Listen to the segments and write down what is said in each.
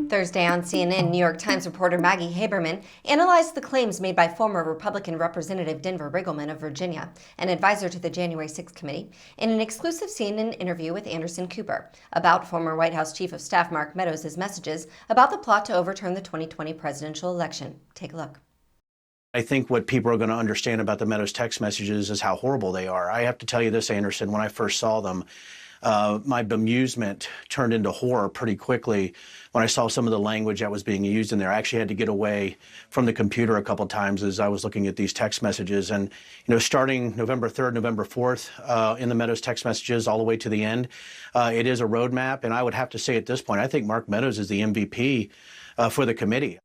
Thursday on CNN, New York Times reporter Maggie Haberman analyzed the claims made by former Republican Representative Denver Riggleman of Virginia, an advisor to the January 6th committee, in an exclusive CNN interview with Anderson Cooper about former White House Chief of Staff Mark Meadows' messages about the plot to overturn the 2020 presidential election. Take a look. I think what people are going to understand about the Meadows text messages is how horrible they are. I have to tell you this, Anderson, when I first saw them, my bemusement turned into horror pretty quickly when I saw some of the language that was being used in there. I actually had to get away from the computer a couple times as I was looking at these text messages. And, starting November 3rd, November 4th, in the Meadows text messages all the way to the end, it is a roadmap. And I would have to say at this point, I think Mark Meadows is the MVP for the committee.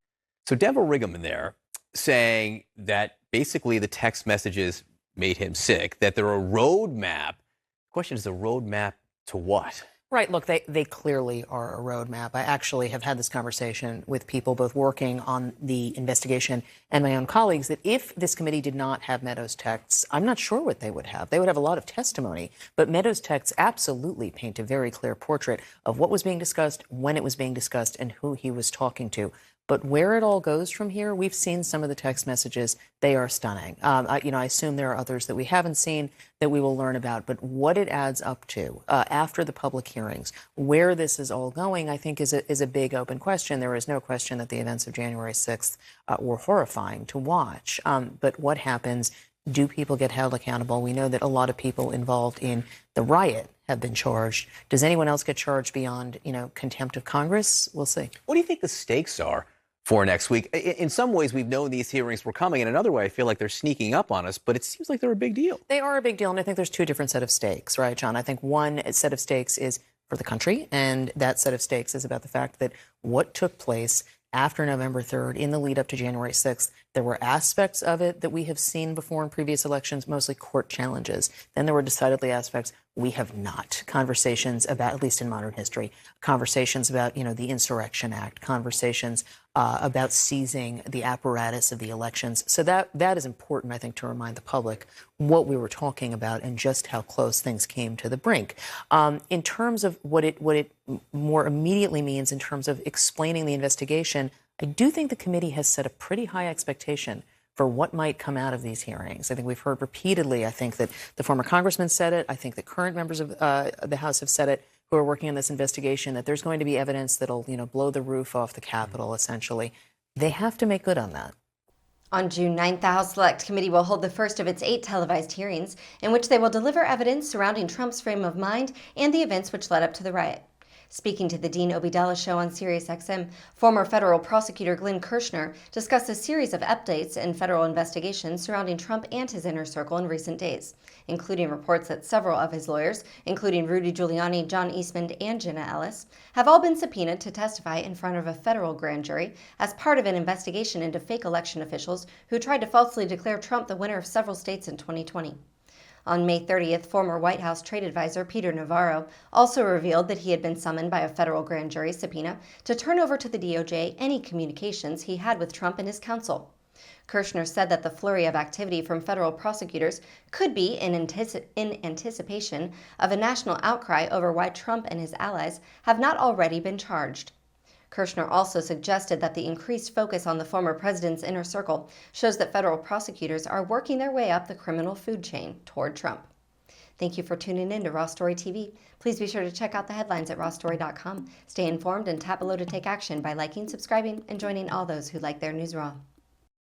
So Denver Riggleman there saying that basically the text messages made him sick, that they're a roadmap. The question is, a roadmap to what? Right. Look, they clearly are a roadmap. I actually have had this conversation with people both working on the investigation and my own colleagues that if this committee did not have Meadows texts, I'm not sure what they would have. They would have a lot of testimony. But Meadows texts absolutely paint a very clear portrait of what was being discussed, when it was being discussed, and who he was talking to. But where it all goes from here, we've seen some of the text messages. They are stunning. I assume there are others that we haven't seen that we will learn about. But what it adds up to after the public hearings, where this is all going, I think is a big open question. There is no question that the events of January 6th were horrifying to watch. But what happens? Do people get held accountable? We know that a lot of people involved in the riot have been charged. Does anyone else get charged beyond, contempt of Congress? We'll see. What do you think the stakes are for next week? In some ways, we've known these hearings were coming. In another way, I feel like they're sneaking up on us, but it seems like they're a big deal. They are a big deal, and I think there's two different set of stakes, right, John? I think one set of stakes is for the country, and that set of stakes is about the fact that what took place after November 3rd, in the lead up to January 6th, there were aspects of it that we have seen before in previous elections, mostly court challenges. Then there were decidedly aspects we have not. Conversations about, at least in modern history, conversations about, the Insurrection Act, conversations about seizing the apparatus of the elections. So that is important, I think, to remind the public what we were talking about and just how close things came to the brink. In terms of what it more immediately means in terms of explaining the investigation, I do think the committee has set a pretty high expectation for what might come out of these hearings. I think we've heard repeatedly, I think that the former congressman said it, I think the current members of the House have said it, who are working on this investigation, that there's going to be evidence that'll, blow the roof off the Capitol, essentially. They have to make good on that. On June 9th, the House Select Committee will hold the first of its 8 televised hearings in which they will deliver evidence surrounding Trump's frame of mind and the events which led up to the riot. Speaking to the Dean Obeidallah show on SiriusXM, former federal prosecutor Glenn Kirshner discussed a series of updates in federal investigations surrounding Trump and his inner circle in recent days, including reports that several of his lawyers, including Rudy Giuliani, John Eastman, and Jenna Ellis, have all been subpoenaed to testify in front of a federal grand jury as part of an investigation into fake election officials who tried to falsely declare Trump the winner of several states in 2020. On May 30th, former White House trade advisor Peter Navarro also revealed that he had been summoned by a federal grand jury subpoena to turn over to the DOJ any communications he had with Trump and his counsel. Kirshner said that the flurry of activity from federal prosecutors could be in anticipation of a national outcry over why Trump and his allies have not already been charged. Kirshner also suggested that the increased focus on the former president's inner circle shows that federal prosecutors are working their way up the criminal food chain toward Trump. Thank you for tuning in to Raw Story TV. Please be sure to check out the headlines at rawstory.com. Stay informed and tap below to take action by liking, subscribing, and joining all those who like their news raw.